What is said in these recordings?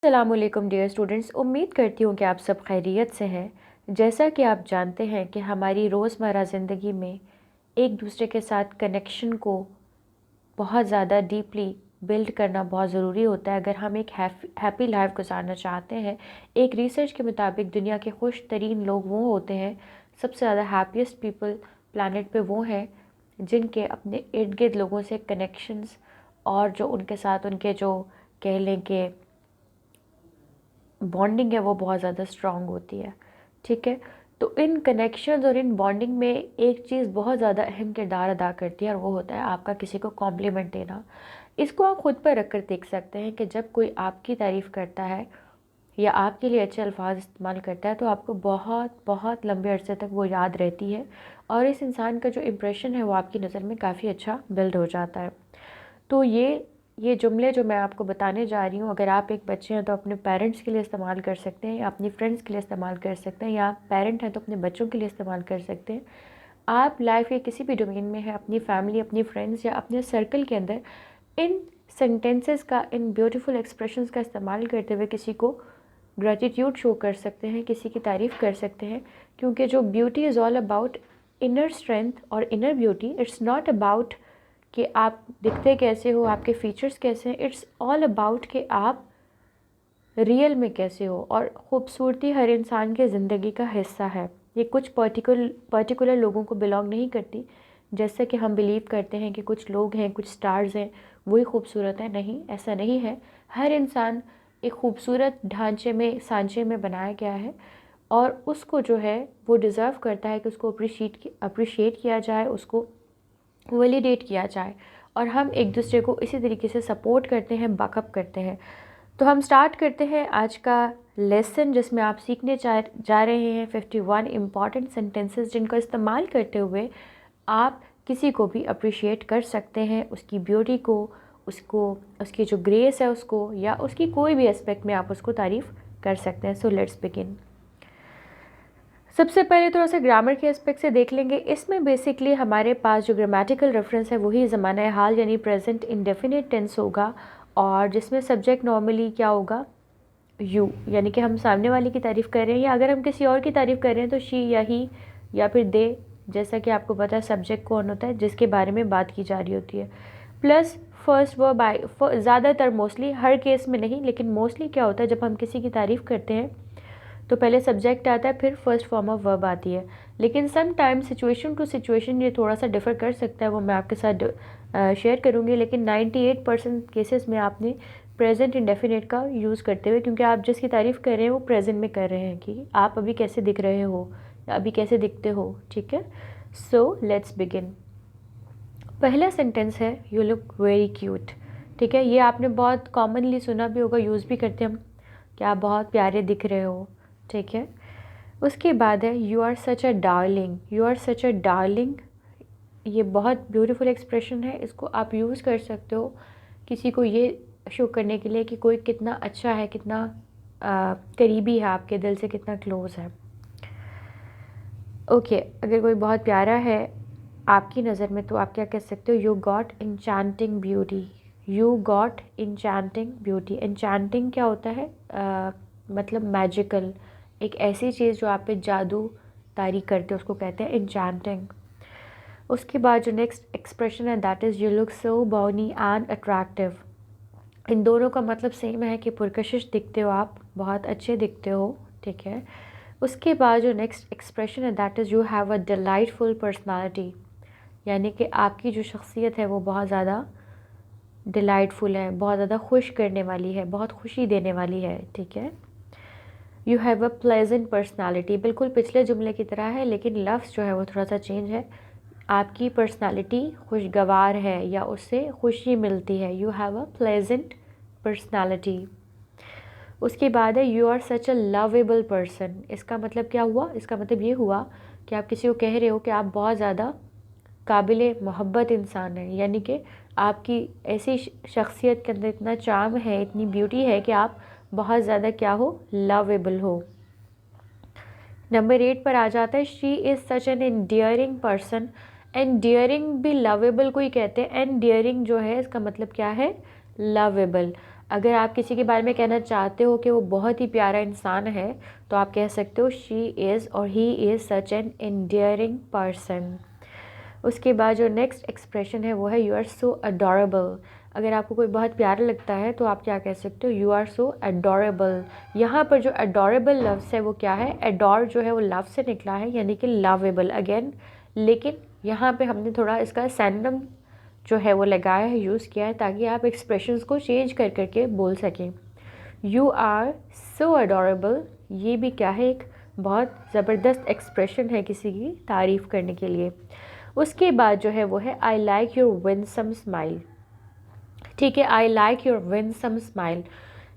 अस्सलामुअलैकुम dear students, उम्मीद करती हूँ कि आप सब खैरियत से हैं। जैसा कि आप जानते हैं कि हमारी रोज़मर्रा ज़िंदगी में एक दूसरे के साथ कनेक्शन को बहुत ज़्यादा डीपली बिल्ड करना बहुत ज़रूरी होता है अगर हम एक हैप्पी लाइफ गुजारना चाहते हैं। एक रिसर्च के मुताबिक दुनिया के खुश तरीन लोग वो होते हैं, सबसे ज़्यादा हैप्पीएस्ट पीपल प्लानट पे वो हैं जिनके अपने इर्द गिर्द लोगों से कनेक्शंस और जो उनके साथ उनके जो कह लें कि बॉन्डिंग है वो बहुत ज़्यादा स्ट्रॉन्ग होती है। ठीक है, तो इन कनेक्शंस और इन बॉन्डिंग में एक चीज़ बहुत ज़्यादा अहम किरदार अदा करती है और वो होता है आपका किसी को कॉम्प्लीमेंट देना। इसको आप खुद पर रख कर देख सकते हैं कि जब कोई आपकी तारीफ़ करता है या आपके लिए अच्छे अल्फाज इस्तेमाल करता है तो आपको बहुत बहुत लंबे अरसे तक वो याद रहती है और इस इंसान का जो इम्प्रेशन है वो आपकी नज़र में काफ़ी अच्छा बिल्ड हो जाता है। तो ये जुमले जो मैं आपको बताने जा रही हूँ, अगर आप एक बच्चे हैं तो अपने पेरेंट्स के लिए इस्तेमाल कर सकते हैं या अपनी फ्रेंड्स के लिए इस्तेमाल कर सकते हैं, या आप पेरेंट हैं तो अपने बच्चों के लिए इस्तेमाल कर सकते हैं। आप लाइफ के किसी भी डोमेन में हैं, अपनी फैमिली, अपनी फ्रेंड्स या अपने सर्कल के अंदर इन सेंटेंसेस का, इन ब्यूटीफुल एक्सप्रेशंस का इस्तेमाल करते हुए किसी को ग्रेटिट्यूड शो कर सकते हैं, किसी की तारीफ़ कर सकते हैं। क्योंकि जो beauty is all about inner strength और inner beauty. It's not about कि आप दिखते कैसे हो, आपके फीचर्स कैसे हैं। इट्स ऑल अबाउट कि आप रियल में कैसे हो। और ख़ूबसूरती हर इंसान के ज़िंदगी का हिस्सा है, ये कुछ पर्टिकुलर लोगों को बिलोंग नहीं करती। जैसे कि हम बिलीव करते हैं कि कुछ लोग हैं, कुछ स्टार्स हैं, वही खूबसूरत हैं। नहीं, ऐसा नहीं है। हर इंसान एक खूबसूरत ढांचे में, सांचे में बनाया गया है और उसको जो है वो डिज़र्व करता है कि उसको अप्रिशिएट किया जाए, उसको वैलिडेट किया जाए। और हम एक दूसरे को इसी तरीके से सपोर्ट करते हैं, बैकअप करते हैं। तो हम स्टार्ट करते हैं आज का लेसन, जिसमें आप सीखने जा रहे हैं 51 इम्पॉर्टेंट सेंटेंसेस जिनका इस्तेमाल करते हुए आप किसी को भी अप्रिशिएट कर सकते हैं, उसकी ब्यूटी को, उसकी जो ग्रेस है उसको, या उसकी कोई भी एस्पेक्ट में आप उसको तारीफ़ कर सकते हैं। So let's begin. सबसे पहले थोड़ा सा ग्रामर के एस्पेक्ट से देख लेंगे। इसमें बेसिकली हमारे पास जो ग्रामेटिकल रेफरेंस है वही ज़माना हाल यानी प्रेजेंट इंडेफिनिट टेंस होगा, और जिसमें सब्जेक्ट नॉर्मली क्या होगा, यू, यानी कि हम सामने वाले की तारीफ़ कर रहे हैं, या अगर हम किसी और की तारीफ़ कर रहे हैं तो शी या ही या फिर दे। जैसा कि आपको पता है सब्जेक्ट कौन होता है, जिसके बारे में बात की जा रही होती है। प्लस फर्स्ट वर्ब आई, ज़्यादातर, मोस्टली, हर केस में नहीं लेकिन मोस्टली क्या होता है जब हम किसी की तारीफ़ करते हैं तो पहले सब्जेक्ट आता है, फिर फर्स्ट फॉर्म ऑफ वर्ब आती है। लेकिन some time situation to situation ये थोड़ा सा डिफ़र कर सकता है, वो मैं आपके साथ शेयर करूँगी। लेकिन 98% केसेस में आपने प्रेजेंट इंडेफिनिट का यूज़ करते हुए, क्योंकि आप जिसकी तारीफ़ कर रहे हैं वो प्रेजेंट में कर रहे हैं कि आप अभी कैसे दिख रहे हो या अभी कैसे दिखते हो। ठीक है, सो लेट्स बिगिन। पहला सेंटेंस है यू लुक वेरी क्यूट। ठीक है, ये आपने बहुत कॉमनली सुना भी होगा, यूज़ भी करते हैं हम कि आप बहुत प्यारे दिख रहे हो। ठीक है, उसके बाद है you are such a darling. You are such a darling, ये बहुत ब्यूटीफुल एक्सप्रेशन है। इसको आप यूज़ कर सकते हो किसी को ये शो करने के लिए कि कोई कितना अच्छा है, कितना करीबी है, आपके दिल से कितना क्लोज़ है। ओके, अगर कोई बहुत प्यारा है आपकी नज़र में तो आप क्या कह सकते हो, you got enchanting beauty. You got enchanting beauty. Enchanting क्या होता है, मतलब मैजिकल, एक ऐसी चीज़ जो आप पे जादू तारी करते हैं उसको कहते हैं इंचैंटिंग। उसके बाद जो नेक्स्ट एक्सप्रेशन है that is you look so bonny and attractive. इन दोनों का मतलब सेम है कि पुरकशिश दिखते हो आप, बहुत अच्छे दिखते हो। ठीक है, उसके बाद जो नेक्स्ट एक्सप्रेशन है that is you have a delightful personality, यानी कि आपकी जो शख्सियत है वो बहुत ज़्यादा डिलाइटफुल है, बहुत ज़्यादा खुश करने वाली है, बहुत खुशी देने वाली है। ठीक है, you have a pleasant personality, बिल्कुल पिछले जुमले की तरह है लेकिन लफ्ज़ जो है वो थोड़ा सा चेंज है। आपकी पर्सनालिटी खुशगवार है या उससे खुशी मिलती है। You have a pleasant personality. उसके बाद है you are such a lovable person. इसका मतलब क्या हुआ, इसका मतलब ये हुआ कि आप किसी को कह रहे हो कि आप बहुत ज़्यादा काबिल मोहब्बत इंसान हैं, यानी कि आपकी ऐसी शख्सियत के अंदर इतना चार्म है, इतनी ब्यूटी है कि आप बहुत ज़्यादा क्या हो, लवेबल हो। नंबर 8 पर आ जाता है she is such an endearing person. Endearing भी लवेबल को ही कहते हैं। एंडियरिंग जो है इसका मतलब क्या है, लवेबल। अगर आप किसी के बारे में कहना चाहते हो कि वो बहुत ही प्यारा इंसान है, तो आप कह सकते हो शी इज़ और he is such an endearing person. उसके बाद जो नेक्स्ट एक्सप्रेशन है वो है यू आर सो अडोरेबल। अगर आपको कोई बहुत प्यारा लगता है तो आप क्या कह सकते हो, यू आर सो अडोरेबल। यहाँ पर जो अडोरेबल लफ्ज़ है वो क्या है, अडोर जो है वो लव से निकला है, यानी कि लवेबल अगेन, लेकिन यहाँ पे हमने थोड़ा इसका सिनोनिम जो है वो लगाया है, यूज़ किया है, ताकि आप एक्सप्रेशंस को चेंज कर करके बोल सकें। यू आर सो अडोरेबल, ये भी क्या है, एक बहुत ज़बरदस्त एक्सप्रेशन है किसी की तारीफ़ करने के लिए। उसके बाद जो है वो है आई लाइक योर विनसम स्माइल। ठीक है, आई लाइक योर विनसम स्माइल।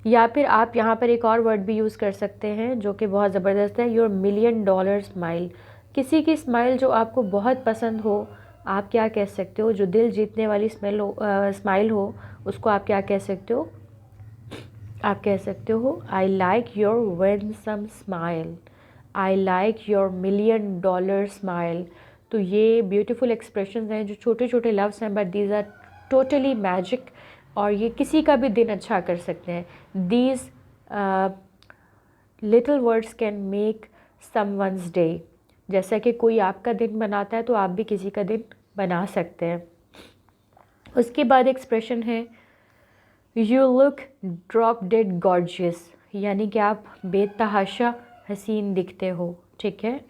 या फिर आप यहाँ पर एक और वर्ड भी यूज़ कर सकते हैं जो कि बहुत ज़बरदस्त है, योर मिलियन डॉलर स्माइल। किसी की स्माइल जो आपको बहुत पसंद हो, आप क्या कह सकते हो, जो दिल जीतने वाली स्माइल हो, उसको आप क्या कह सकते हो, आप कह सकते हो I like your winsome smile, I like your million dollar smile. तो ये ब्यूटीफुल एक्सप्रेशंस हैं, जो छोटे छोटे लफ्ज़ हैं, but these are totally magic, और ये किसी का भी दिन अच्छा कर सकते हैं। These little words can make someone's day. जैसा कि कोई आपका दिन बनाता है तो आप भी किसी का दिन बना सकते हैं। उसके बाद एक्सप्रेशन है you look drop dead gorgeous, यानी कि आप बेतहाशा हसीन दिखते हो। ठीक है,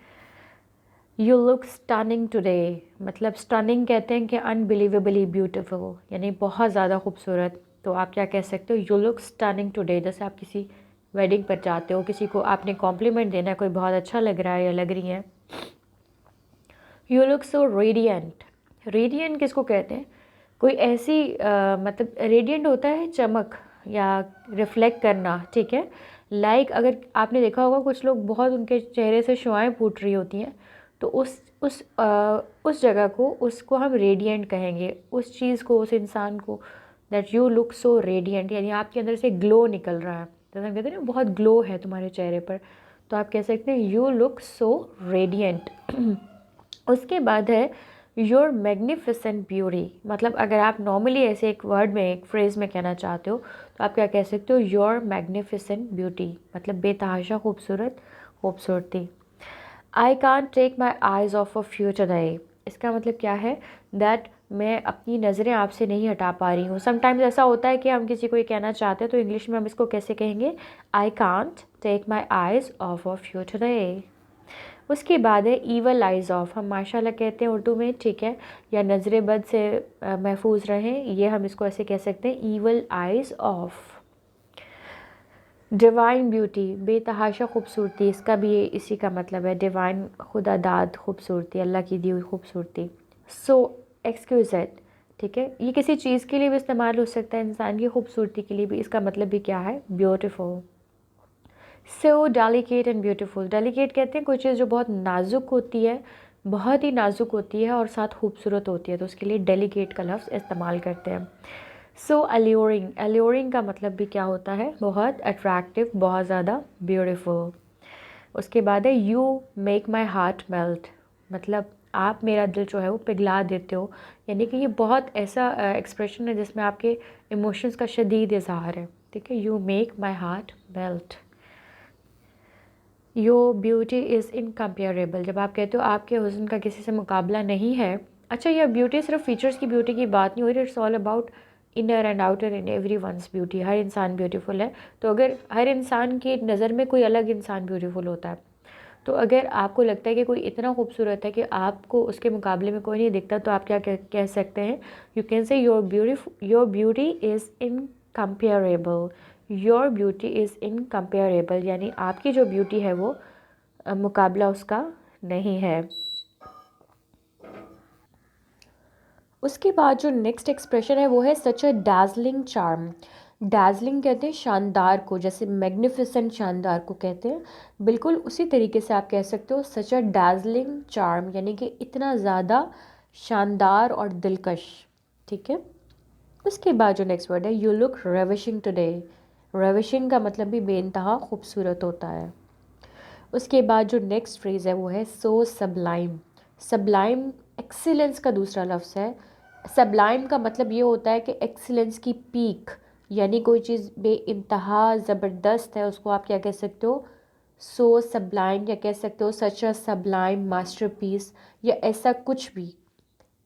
यू लुक स्टनिंग टुडे, मतलब स्टनिंग कहते हैं कि अनबिलीवेबली ब्यूटीफुल, यानी बहुत ज़्यादा खूबसूरत। तो आप क्या कह सकते हो, यू लुक स्टनिंग टुडे। जैसे आप किसी वेडिंग पर जाते हो, किसी को आपने कॉम्प्लीमेंट देना है, कोई बहुत अच्छा लग रहा है या लग रही है। You look so radiant. Radiant किसको कहते हैं, कोई ऐसी मतलब रेडियंट होता है चमक या रिफ्लेक्ट करना। ठीक है, लाइक अगर आपने देखा होगा कुछ लोग बहुत उनके चेहरे से शुआएं फूट रही होती हैं, तो उस जगह को, उसको हम रेडियंट कहेंगे, उस चीज़ को, उस इंसान को, that you look so radiant, यानी आपके अंदर से ग्लो निकल रहा है। जैसे हम कहते हैं ना, बहुत ग्लो है तुम्हारे चेहरे पर, तो आप कह सकते हैं यू लुक सो रेडियंट। उसके बाद है योर मैग्निफिसेंट ब्यूटी। मतलब अगर आप नॉर्मली ऐसे एक वर्ड में, एक फ्रेज़ में कहना चाहते हो, तो आप क्या कह सकते हो, योर मैग्निफिसेंट ब्यूटी, मतलब बेतहाशा खूबसूरती। I can't take my eyes off off you today. इसका मतलब क्या है, दैट मैं अपनी नज़रें आपसे नहीं हटा पा रही हूँ। समटाइम्स ऐसा होता है कि हम किसी को ये कहना चाहते हैं, तो इंग्लिश में हम इसको कैसे कहेंगे, I can't take my eyes off you today. उसके बाद है ईवल आइज़ ऑफ, हम माशाल्लाह कहते हैं उर्दू में। ठीक है, या नज़र बद से महफूज रहें, ये हम इसको ऐसे कह सकते हैं, evil eyes of. Divine beauty, बेतहाशा खूबसूरती, इसका भी ये इसी का मतलब है, डिवाइन खुदादाद खूबसूरती, अल्लाह की दी हुई खूबसूरती। सो एक्सक्यूजेट। ठीक है, ये किसी चीज़ के लिए भी इस्तेमाल हो सकता है, इंसान की खूबसूरती के लिए भी। इसका मतलब भी क्या है, beautiful. So delicate and beautiful. Delicate कहते हैं कोई चीज़ जो बहुत नाजुक होती है, बहुत ही नाजुक होती है और साथ खूबसूरत होती है, तो उसके लिए डेलिकेट का लफ्ज़ इस्तेमाल करते हैं। सो अल्यूरिंग। अल्यूरिंग का मतलब भी क्या होता है, बहुत अट्रैक्टिव, बहुत ज़्यादा ब्यूटीफुल। उसके बाद है you make my heart melt, मतलब आप मेरा दिल जो है वो पिघला देते हो, यानी कि ये बहुत ऐसा एक्सप्रेशन है जिसमें आपके इमोशंस का शदीद इजहार है। ठीक है, you make my heart melt. Your beauty is incomparable, जब आप कहते हो आपके हुस्न का किसी से मुकाबला नहीं है। अच्छा, यह ब्यूटी सिर्फ फीचर्स की ब्यूटी की बात नहीं हो रही, it's all about inner and outer in every one's beauty. हर इंसान ब्यूटीफुल है, तो अगर हर इंसान की नज़र में कोई अलग इंसान ब्यूटीफुल होता है, तो अगर आपको लगता है कि कोई इतना खूबसूरत है कि आपको उसके मुकाबले में कोई नहीं दिखता, तो आप क्या कह सकते हैं, यू कैन से your beauty is incomparable. Your beauty is incomparable, यानी आपकी जो ब्यूटी है वो मुकाबला उसका नहीं है। उसके बाद जो नेक्स्ट एक्सप्रेशन है वो है सच अ डार्जलिंग चार्म। डार्जलिंग कहते हैं शानदार को, जैसे मैग्निफिसेंट शानदार को कहते हैं, बिल्कुल उसी तरीके से आप कह सकते हो सच अ डार्जलिंग चार्म, यानी कि इतना ज़्यादा शानदार और दिलकश। ठीक है, उसके बाद जो नेक्स्ट वर्ड है you look ravishing today. Ravishing का मतलब भी बेइंतहा खूबसूरत होता है। उसके बाद जो नेक्स्ट फ्रेज़ है वो है सो सबलाइम। सबलाइम एक्सीलेंस का दूसरा लफ्ज़ है। सबलाइम का मतलब ये होता है कि एक्सीलेंस की पीक, यानी कोई चीज़ बेइंतहा ज़बरदस्त है, उसको आप क्या कह सकते हो, सो सबलाइम, या कह सकते हो सच अ सबलाइम मास्टरपीस, या ऐसा कुछ भी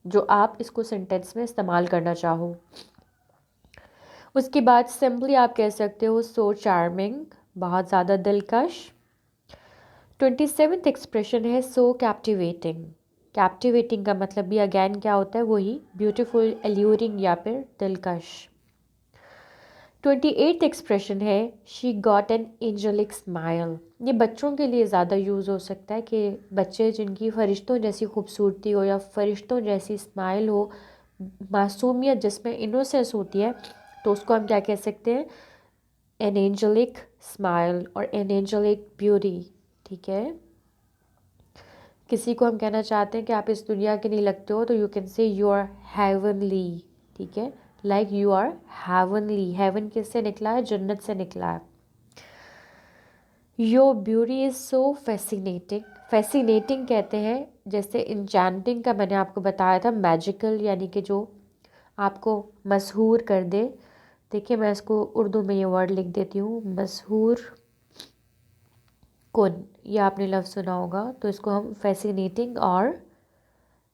जो आप इसको सेंटेंस में इस्तेमाल करना चाहो। उसके बाद सिंपली आप कह सकते हो सो चार्मिंग, बहुत ज़्यादा दिलकश। 27th एक्सप्रेशन है सो कैप्टिवेटिंग। कैप्टिवेटिंग का मतलब भी अगैन क्या होता है, वही ब्यूटीफुल, एल्यूरिंग या फिर दिलकश। 28th एक्सप्रेशन है she got an angelic smile. ये बच्चों के लिए ज़्यादा यूज़ हो सकता है कि बच्चे जिनकी फ़रिश्तों जैसी खूबसूरती हो या फ़रिश्तों जैसी स्माइल हो, मासूमियत जिसमें इनोसेंस होती है, तो उसको हम क्या कह सकते हैं, एन एंजेलिक स्माइल और एन एंजेलिक ब्यूटी। ठीक है, किसी को हम कहना चाहते हैं कि आप इस दुनिया के नहीं लगते हो, तो you can say you are heavenly. ठीक है, like you are heavenly. Heaven किससे निकला है, जन्नत से निकला है। Your beauty is so fascinating. Fascinating कहते हैं, जैसे इंचैंटिंग का मैंने आपको बताया था, मैजिकल यानी कि जो आपको मशहूर कर दे। देखिए मैं इसको उर्दू में ये वर्ड लिख देती हूँ, मशहूर कुन, ये आपने लफ्ज़ सुना होगा, तो इसको हम फैसिनेटिंग और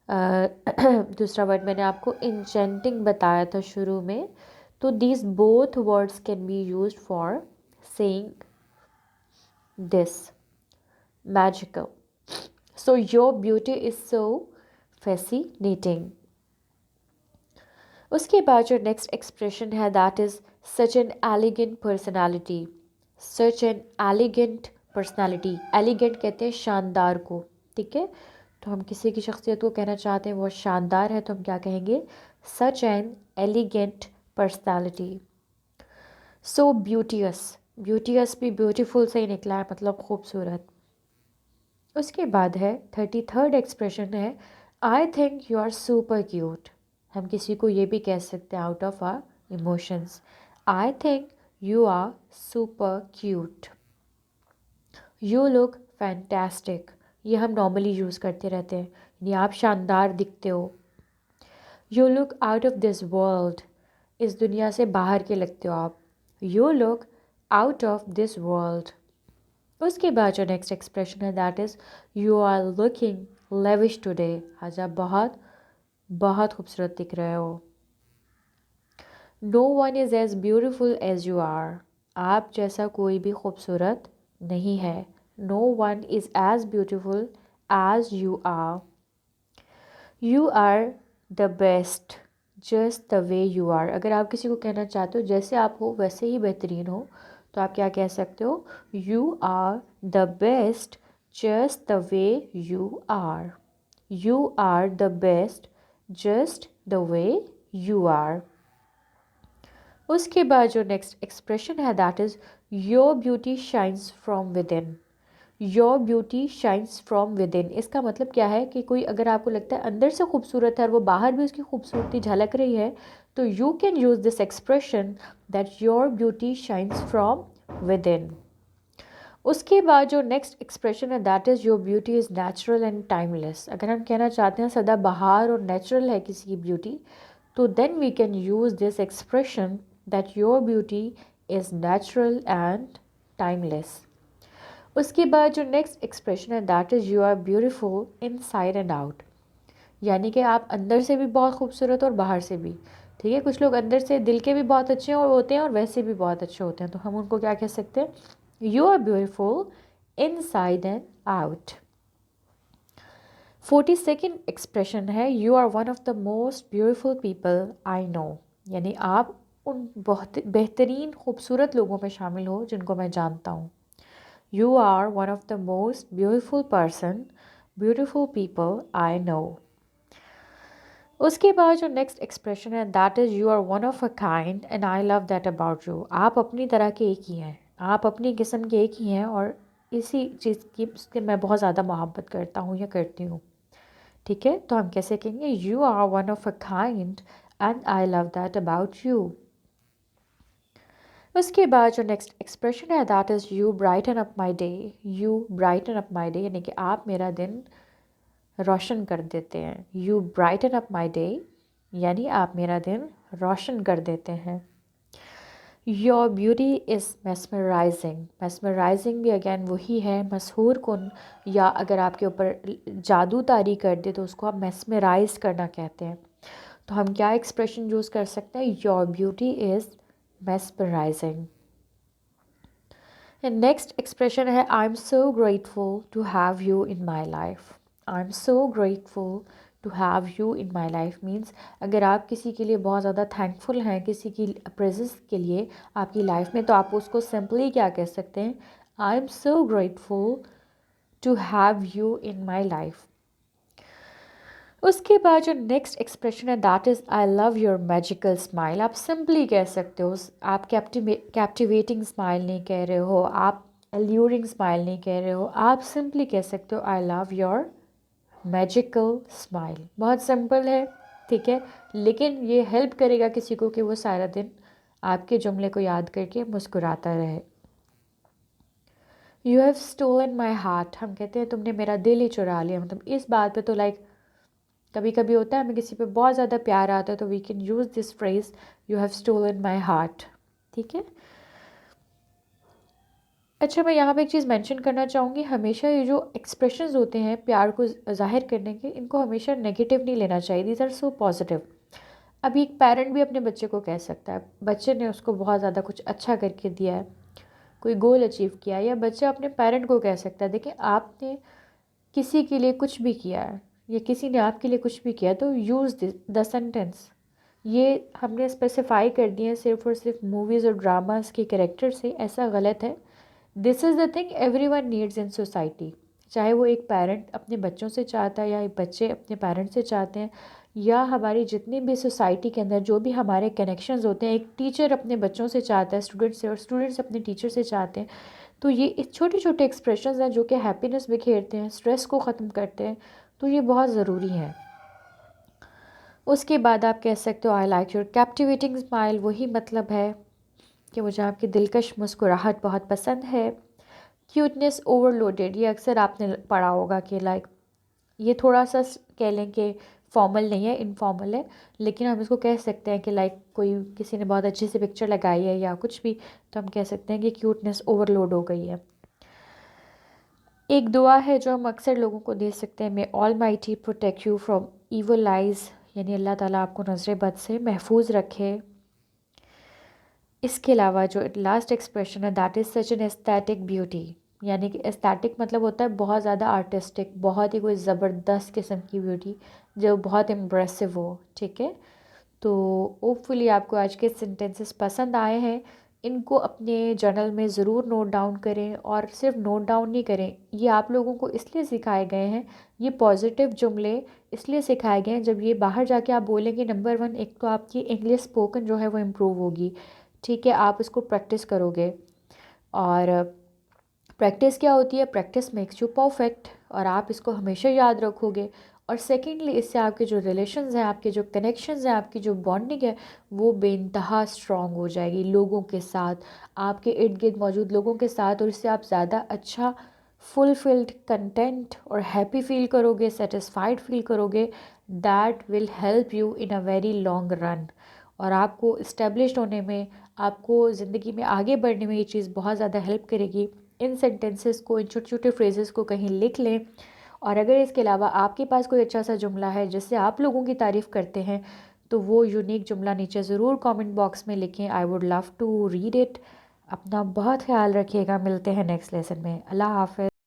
दूसरा वर्ड मैंने आपको इंचेंटिंग बताया था शुरू में। तो these both words can be use for saying this magical. So your beauty is so fascinating. उसके बाद जो नेक्स्ट एक्सप्रेशन है that is such an elegant personality. Such an elegant personality, elegant कहते हैं शानदार को। ठीक है, तो हम किसी की शख्सियत को कहना चाहते हैं वो शानदार है, तो हम क्या कहेंगे, सच एन एलिगेंट पर्सनालिटी। सो ब्यूटियस, ब्यूटियस भी ब्यूटीफुल से ही निकला है, मतलब खूबसूरत। उसके बाद है 33rd एक्सप्रेशन है I think you are super cute. हम किसी को ये भी कह सकते हैं out of our emotions, I think you are super cute, you look fantastic. ये हम नॉर्मली यूज़ करते रहते हैं, यानी आप शानदार दिखते हो। You look out of this world, इस दुनिया से बाहर के लगते हो आप। You look out of this world. उसके बाद जो नेक्स्ट एक्सप्रेशन है that is you are looking lavish today. आज आप बहुत बहुत खूबसूरत दिख रहे हो। No one is as beautiful as you are, आप जैसा कोई भी खूबसूरत नहीं है। No one is as beautiful as you are. You are the best just the way you are. अगर आप किसी को कहना चाहते हो जैसे आप हो वैसे ही बेहतरीन हो, तो आप क्या कह सकते हो, you are the best just the way you are. You are the best just the way you are. उसके बाद जो नेक्स्ट एक्सप्रेशन है that is your beauty shines from within. Your beauty shines from within, इसका मतलब क्या है कि कोई अगर आपको लगता है अंदर से खूबसूरत है और वो बाहर भी उसकी खूबसूरती झलक रही है, तो you can use this expression that your beauty shines from with in. उसके बाद जो नेक्स्ट एक्सप्रेशन है that is your beauty is natural and timeless. अगर हम कहना चाहते हैं सदा बहार और नेचुरल है किसी की ब्यूटी, तो then we can use this expression that your beauty is natural and timeless. उसके बाद जो नेक्स्ट एक्सप्रेशन है that is you are beautiful inside and out, यानी कि आप अंदर से भी बहुत खूबसूरत और बाहर से भी। ठीक है, कुछ लोग अंदर से दिल के भी बहुत अच्छे होते हैं और वैसे भी बहुत अच्छे होते हैं, तो हम उनको क्या कह सकते हैं, you are beautiful inside and out. 42nd expression है you are one of the most beautiful people I know, यानी आप उन बहुत बेहतरीन खूबसूरत लोगों में शामिल हो जिनको मैं जानता हूँ। You are one of the most beautiful people I know. उसके बाद जो नेक्स्ट एक्सप्रेशन है that is you are one of a kind and I love that about you. आप अपनी तरह के एक ही हैं, आप अपनी किस्म के एक ही हैं, और इसी चीज़ की उसके मैं बहुत ज़्यादा मोहब्बत करता हूँ या करती हूँ। ठीक है, तो हम कैसे कहेंगे, you are one of a kind and I love that about you. उसके बाद जो नेक्स्ट एक्सप्रेशन है that is you brighten up my day. You brighten up my day, यानी कि आप मेरा दिन रोशन कर देते हैं। You brighten up my day, यानी आप मेरा दिन रोशन कर देते हैं। Your beauty is mesmerizing। mesmerizing भी अगेन वही है, मशहूर कुन, या अगर आपके ऊपर जादू तारी कर दे तो उसको आप मेस्मराइज करना कहते हैं। तो हम क्या एक्सप्रेशन यूज़ कर सकते हैं, your beauty is mesmerizing। Next expression है I am so grateful to have you in my life. I am so grateful to have you in my life means अगर आप किसी के लिए बहुत ज़्यादा थैंकफुल हैं, किसी की प्रेजेंस के लिए आपकी लाइफ में, तो आप उसको सिंपली क्या कह सकते हैं, I am so grateful to have you in my life. उसके बाद जो नेक्स्ट एक्सप्रेशन है that is I love your magical smile. आप सिंपली कह सकते हो, आप कैप्टिवेटिंग स्माइल नहीं कह रहे हो, आप एल्यूरिंग स्माइल नहीं कह रहे हो, आप सिंपली कह सकते हो आई लव योर मैजिकल स्माइल। बहुत सिंपल है, ठीक है, लेकिन ये हेल्प करेगा किसी को कि वो सारा दिन आपके जुमले को याद करके मुस्कुराता रहे। You have stolen my heart. हम कहते हैं तुमने मेरा दिल ही चुरा लिया, मतलब इस बात पे तो लाइक कभी कभी होता है हमें किसी पे बहुत ज़्यादा प्यार आता है तो we can use this phrase you have stolen my heart, ठीक है। अच्छा, मैं यहाँ पे एक चीज़ मेंशन करना चाहूँगी, हमेशा ये जो एक्सप्रेशंस होते हैं प्यार को ज़ाहिर करने के, इनको हमेशा नेगेटिव नहीं लेना चाहिए, दीज आर सो पॉजिटिव। अभी एक पेरेंट भी अपने बच्चे को कह सकता है, बच्चे ने उसको बहुत ज़्यादा कुछ अच्छा करके दिया है, कोई गोल अचीव किया है, या बच्चा अपने पेरेंट को कह सकता है देखिए आपने किसी के लिए कुछ भी किया है या किसी ने आपके लिए कुछ भी किया, तो यूज़ द सेंटेंस। ये हमने स्पेसिफाई कर दिए हैं सिर्फ और सिर्फ मूवीज़ और ड्रामास के कैरेक्टर से, ऐसा गलत है। This is the thing every one needs in society, चाहे वो एक पेरेंट अपने बच्चों से चाहता है या एक बच्चे अपने पेरेंट्स से चाहते हैं, या हमारी जितनी भी सोसाइटी के अंदर जो भी हमारे कनेक्शंस होते हैं, एक टीचर अपने बच्चों से चाहता है स्टूडेंट से, और स्टूडेंट्स अपने टीचर से चाहते हैं। तो ये छोटे छोटे एक्सप्रेशंस हैं जो कि हैप्पीनेस बिखेरते हैं, स्ट्रेस को ख़त्म करते हैं, तो ये बहुत ज़रूरी है। उसके बाद आप कह सकते हो I like your captivating smile. वही मतलब है कि मुझे आपकी दिलकश मुस्कुराहट बहुत पसंद है। क्यूटनेस ओवरलोडेड, ये अक्सर आपने पढ़ा होगा कि लाइक ये थोड़ा सा कह लें कि फॉर्मल नहीं है, इनफॉर्मल है, लेकिन हम इसको कह सकते हैं कि लाइक कोई किसी ने बहुत अच्छी सी पिक्चर लगाई है या कुछ भी, तो हम कह सकते हैं कि क्यूटनेस ओवरलोड हो गई है। एक दुआ है जो हम अक्सर लोगों को दे सकते हैं, may almighty protect you from evil eyes, यानी अल्लाह ताला आपको नज़र बद से महफूज रखे। इसके अलावा जो लास्ट एक्सप्रेशन है that is such an aesthetic beauty, यानी कि एस्थेटिक मतलब होता है बहुत ज़्यादा आर्टिस्टिक, बहुत ही कोई ज़बरदस्त किस्म की ब्यूटी जो बहुत इम्प्रेसिव हो, ठीक है। तो होपफुली आपको आज के सेंटेंसेस पसंद आए हैं, इनको अपने जर्नल में ज़रूर नोट डाउन करें, और सिर्फ नोट डाउन नहीं करें, ये आप लोगों को इसलिए सिखाए गए हैं, ये पॉजिटिव जुमले इसलिए सिखाए गए हैं, जब ये बाहर जाके आप बोलेंगे, नंबर वन एक तो आपकी इंग्लिश स्पोकन जो है वो इम्प्रूव होगी, ठीक है, आप इसको प्रैक्टिस करोगे, और प्रैक्टिस क्या होती है, प्रैक्टिस मेक्स यू परफेक्ट, और आप इसको हमेशा याद रखोगे। और सेकेंडली इससे आपके जो रिलेशंस हैं, आपके जो कनेक्शंस हैं, आपकी जो बॉन्डिंग है वो बेइंतहा स्ट्रॉन्ग हो जाएगी लोगों के साथ, आपके इर्द गिर्द मौजूद लोगों के साथ, और इससे आप ज़्यादा अच्छा फुलफिल्ड, कंटेंट और हैप्पी फील करोगे, सेटिस्फाइड फील करोगे। That will help you in a very long run, और आपको इस्टेब्लिश होने में, आपको ज़िंदगी में आगे बढ़ने में ये चीज़ बहुत ज़्यादा हेल्प करेगी। इन सेंटेंसेस को, इन छोटे छोटे फ्रेजेस को कहीं लिख लें, और अगर इसके अलावा आपके पास कोई अच्छा सा जुमला है जिससे आप लोगों की तारीफ़ करते हैं, तो वो यूनिक जुमला नीचे ज़रूर कमेंट बॉक्स में लिखें, I would love to read it. अपना बहुत ख्याल रखिएगा, मिलते हैं नेक्स्ट लेसन में, अल्लाह हाफ़िज़।